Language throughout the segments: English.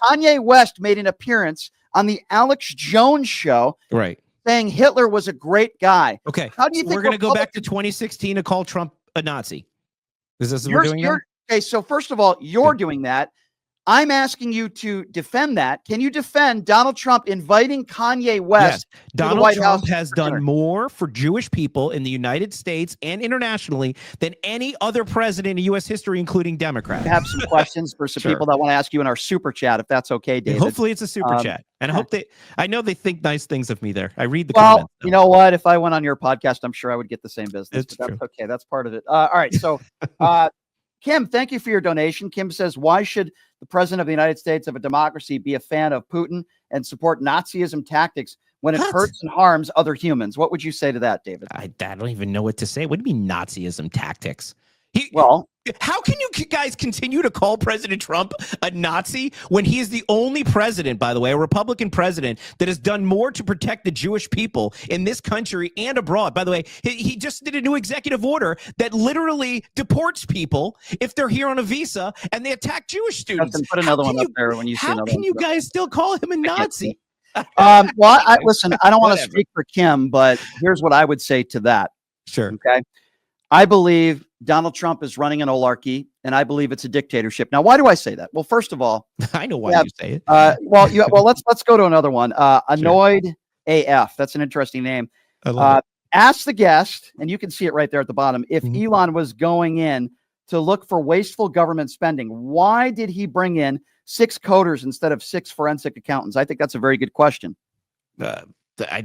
Kanye West made an appearance on the Alex Jones show, right, saying Hitler was a great guy. Okay, how do you think we're going to go back to 2016 to call Trump a Nazi? Is this what we're doing now? Okay, so first of all, you're doing that. I'm asking you to defend that. Can you defend Donald Trump inviting Kanye West to the Donald White Trump House has done more for Jewish people in the United States and internationally than any other president in U.S. history, including Democrats. I have some questions for some people that want to ask you in our super chat, if that's okay, David. Hopefully it's a super chat. And I know they think nice things of me there. I read the comments. You know what? If I went on your podcast, I'm sure I would get the same business. It's That's true. okay. That's part of it. All right. So, Kim, thank you for your donation. Kim says, why should the president of the United States of a democracy be a fan of Putin and support Nazism tactics when it hurts and harms other humans? What would you say to that, David? I don't even know what to say. What do you mean Nazism tactics? How can you guys continue to call President Trump a Nazi when he is the only president, by the way, a Republican president, that has done more to protect the Jewish people in this country and abroad? By the way, he just did a new executive order that literally deports people if they're here on a visa and they attack Jewish students. Put another one up there when you see another one. How can you guys still call him a Nazi? Listen, I don't want to speak for Kim, but here's what I would say to that. Sure. Okay. I believe Donald Trump is running an oligarchy, and I believe it's a dictatorship. Now, why do I say that? Well, first of all, I know why you say it. Let's go to another one. Annoyed AF. That's an interesting name. Ask the guest, and you can see it right there at the bottom. If Elon was going in to look for wasteful government spending, why did he bring in 6 coders instead of 6 forensic accountants? I think that's a very good question. I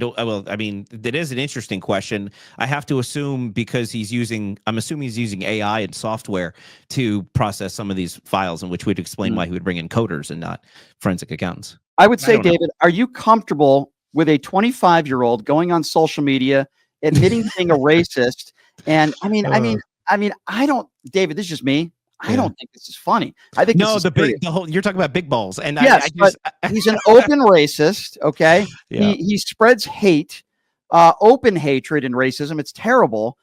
mean, that is an interesting question. I have to assume because I'm assuming he's using AI and software to process some of these files, in which would explain why he would bring in coders and not forensic accountants. I would say, David, are you comfortable with a 25-year-old going on social media, admitting being a racist? And I mean, I don't, David, this is just me. I don't think this is funny. I think you're talking about big balls, and yes, but he's an open racist. Okay, he spreads hate, open hatred and racism. It's terrible,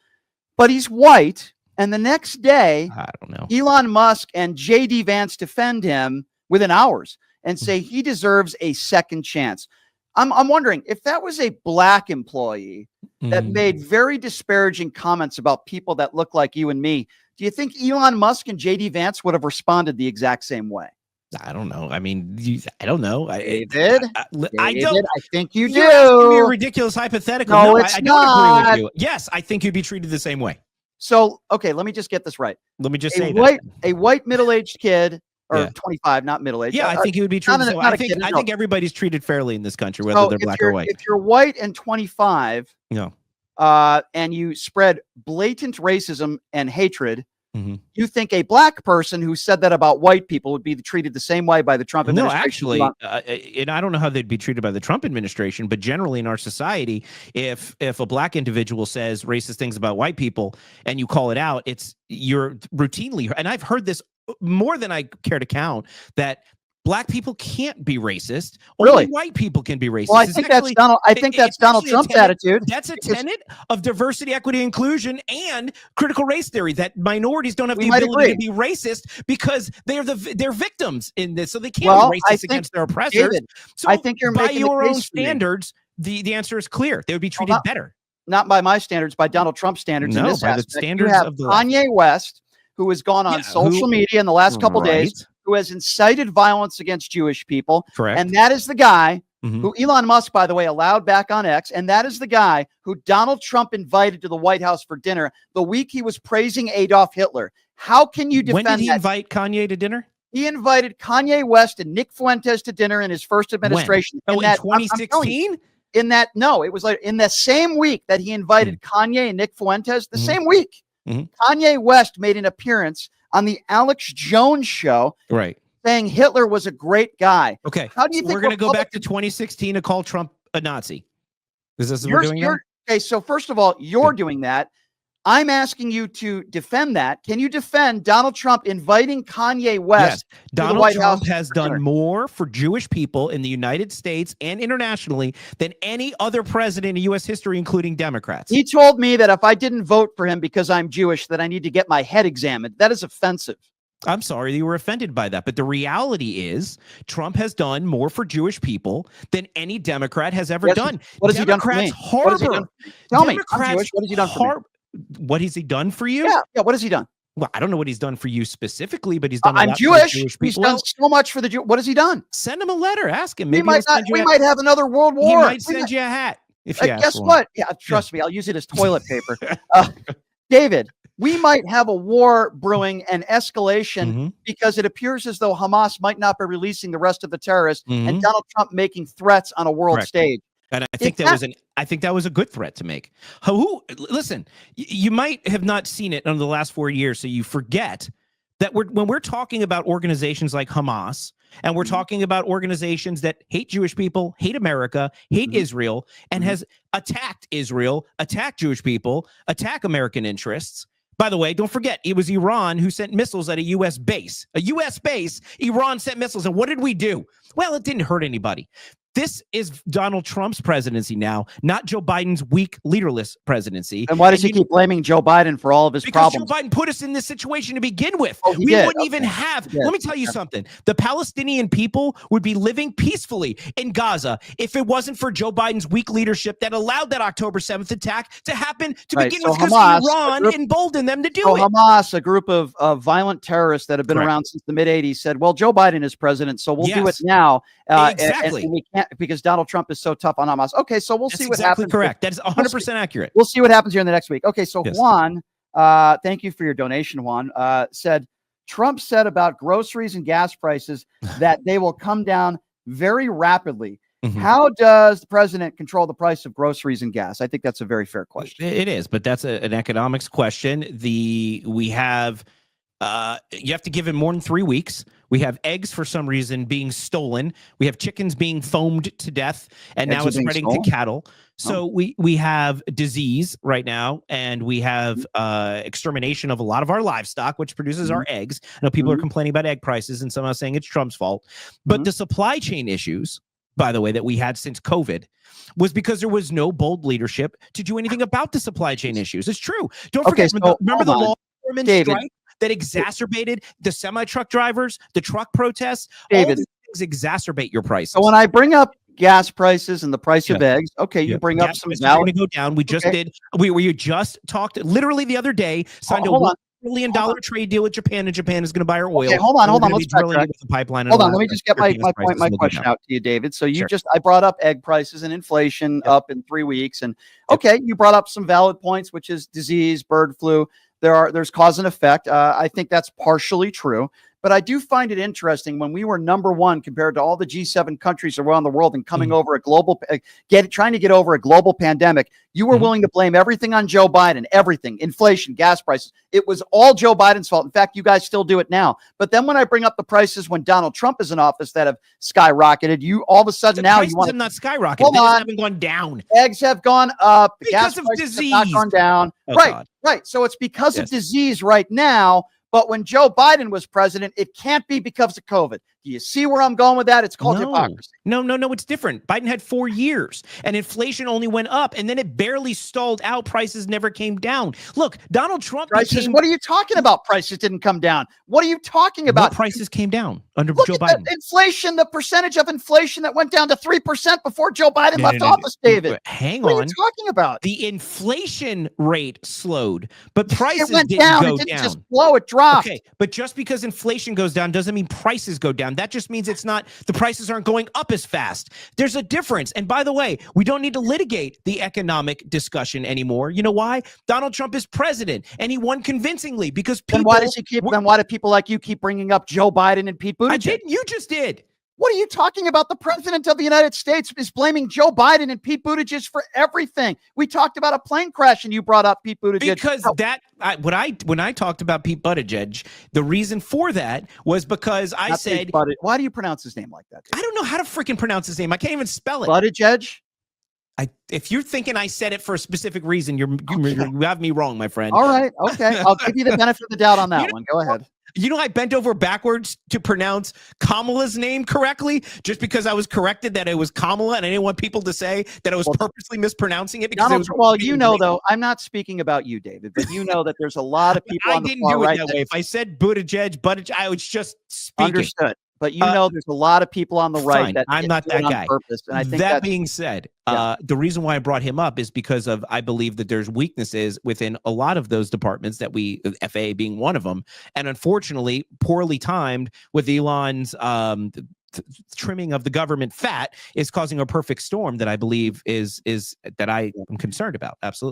but he's white. And the next day, I don't know, Elon Musk and JD Vance defend him within hours and say he deserves a second chance. I'm wondering if that was a black employee that made very disparaging comments about people that look like you and me. Do you think Elon Musk and JD Vance would have responded the exact same way? I don't know. I mean, I don't know. David, I don't. I think you do. You're asking me a ridiculous hypothetical. No, it's I not. don't agree with you. Yes, I think you'd be treated the same way. So, okay, let me just get this right. Let me just say a white middle-aged kid, or 25, not middle-aged. Yeah, I think he would be treated. I think everybody's treated fairly in this country, whether they're black or white. If you're white and 25, and you spread blatant racism and hatred, you think a black person who said that about white people would be treated the same way by the Trump administration? No, actually, and I don't know how they'd be treated by the Trump administration, but generally in our society, if a black individual says racist things about white people and you call it out, you're routinely, and I've heard this more than I care to count, that black people can't be racist. Only white people can be racist. Well, I think that's Donald Trump's attitude. That's a tenet of diversity, equity, inclusion, and critical race theory, that minorities don't have the ability to be racist because they're victims in this, so they can't be racist against their oppressors. David, I think you're by making your own standards, the answer is clear. They would be treated better. Not by my standards, by Donald Trump's standards. No, in this by aspect. the standards of the Kanye West, who has gone on social media in the last couple days, who has incited violence against Jewish people. Correct. And that is the guy who Elon Musk, by the way, allowed back on X. And that is the guy who Donald Trump invited to the White House for dinner the week he was praising Adolf Hitler. How can you defend that? When did he invite Kanye to dinner? He invited Kanye West and Nick Fuentes to dinner in his first administration. When? In 2016? It was like in the same week that he invited Kanye and Nick Fuentes, the same week. Kanye West made an appearance on the Alex Jones show, saying Hitler was a great guy. Okay, how do you think we're going to go back to 2016 to call Trump a Nazi? Is this what we're doing now? Okay, so first of all, you're doing that. I'm asking you to defend that. Can you defend Donald Trump inviting Kanye West to the White House? Donald Trump has done more for Jewish people in the United States and internationally than any other president in U.S. history, including Democrats. He told me that if I didn't vote for him because I'm Jewish, that I need to get my head examined. That is offensive. I'm sorry you were offended by that. But the reality is Trump has done more for Jewish people than any Democrat has ever done. What has he done for me? Harbor. Tell me, I'm Jewish. What has he done for me? What has he done for you? Yeah. What has he done? Well, I don't know what he's done for you specifically, but he's done a lot Jewish. For Jewish people. He's done so much for the Jew. What has he done? Send him a letter. Ask him. Maybe we might have another world war. He might send you a hat. If you guess what? Yeah, trust me. I'll use it as toilet paper. David, we might have a war brewing and escalation because it appears as though Hamas might not be releasing the rest of the terrorists and Donald Trump making threats on a world stage. And I think that was a good threat to make. Listen, you might have not seen it in the last 4 years, so you forget that when we're talking about organizations like Hamas, and we're talking about organizations that hate Jewish people, hate America, hate Israel, and has attacked Israel, attacked Jewish people, attack American interests. By the way, don't forget, it was Iran who sent missiles at a U.S. base. A U.S. base, Iran sent missiles. And what did we do? Well, it didn't hurt anybody. This is Donald Trump's presidency now, not Joe Biden's weak, leaderless presidency. And why does he keep blaming Joe Biden for all of his problems? Because Joe Biden put us in this situation to begin with. We wouldn't even have. Let me tell you something. The Palestinian people would be living peacefully in Gaza if it wasn't for Joe Biden's weak leadership that allowed that October 7th attack to happen to begin with, because Iran emboldened them to do it. Hamas, a group of violent terrorists that have been around since the mid-'80s, said, well, Joe Biden is president, so we'll do it now. Exactly. And we can't, because Donald Trump is so tough on Hamas. Okay, so we'll see what happens. Correct. That is 100% accurate. We'll see what happens here in the next week. Okay, so Juan, thank you for your donation, Juan, said, Trump said about groceries and gas prices that they will come down very rapidly. How does the president control the price of groceries and gas? I think that's a very fair question. It is, but that's an economics question. You have to give him more than 3 weeks. We have eggs for some reason being stolen. We have chickens being foamed to death, and now it's spreading to cattle. So we have disease right now, and we have extermination of a lot of our livestock, which produces our eggs. I know people are complaining about egg prices and somehow saying it's Trump's fault. But the supply chain issues, by the way, that we had since COVID was because there was no bold leadership to do anything about the supply chain issues. It's true. Don't forget, remember the law strike that exacerbated the semi-truck drivers, the truck protests? David, all these things exacerbate your prices. So when I bring up gas prices and the price of eggs, you bring up some value. Going to go down. We just did. We just talked literally the other day. Signed a $1 billion trade deal with Japan, and Japan is going to buy our oil. Okay, hold on. Let's backtrack. The pipeline. Hold on. Let me just get my question out to you, David. So I brought up egg prices and inflation up in 3 weeks, and you brought up some valid points, which is disease, bird flu. There's cause and effect. I think that's partially true. But I do find it interesting when we were number one compared to all the G7 countries around the world and coming over a global, trying to get over a global pandemic. You were willing to blame everything on Joe Biden, everything, inflation, gas prices. It was all Joe Biden's fault. In fact, you guys still do it now. But then when I bring up the prices when Donald Trump is in office that have skyrocketed, you all of a sudden now you want to not skyrocket. They haven't gone down. Eggs have gone up because of disease. Have not gone down. Right. So it's because of disease right now. But when Joe Biden was president, it can't be because of COVID. Do you see where I'm going with that? It's called hypocrisy. No, it's different. Biden had 4 years, and inflation only went up, and then it barely stalled out. Prices never came down. Look, Donald Trump what are you talking about? Prices didn't come down. What are you talking about? What prices came down under Joe Biden? Inflation, the percentage of inflation that went down to 3% before Joe Biden left office, David. Hang on. What are you talking about? The inflation rate slowed, but prices went down. It didn't just blow, it dropped. Okay, but just because inflation goes down doesn't mean prices go down. That just means the prices aren't going up as fast. There's a difference. And by the way, we don't need to litigate the economic discussion anymore. You know why? Donald Trump is president, and he won convincingly because people. Then why do people like you keep bringing up Joe Biden and Pete Buttigieg? I didn't. You just did. What are you talking about? The president of the United States is blaming Joe Biden and Pete Buttigieg for everything. We talked about a plane crash and you brought up Pete Buttigieg. Because when I talked about Pete Buttigieg, the reason for that was because I said, why do you pronounce his name like that? I don't know how to freaking pronounce his name. I can't even spell it. Buttigieg? If you're thinking I said it for a specific reason, you have me wrong, my friend. All right. Okay. I'll give you the benefit of the doubt on that one. Go ahead. You know, I bent over backwards to pronounce Kamala's name correctly just because I was corrected that it was Kamala, and I didn't want people to say that I was purposely mispronouncing it. Because well, you know, though, I'm not speaking about you, David, but you know that there's a lot of people on the far right. I didn't do it that way. If I said Buttigieg, I was just speaking. Understood. But you know, there's a lot of people on the right that I'm not that guy. Purpose, and I think that being said, the reason why I brought him up is because of I believe that there's weaknesses within a lot of those departments that FAA being one of them, and unfortunately, poorly timed with Elon's trimming of the government fat is causing a perfect storm that I believe is that I am concerned about. Absolutely.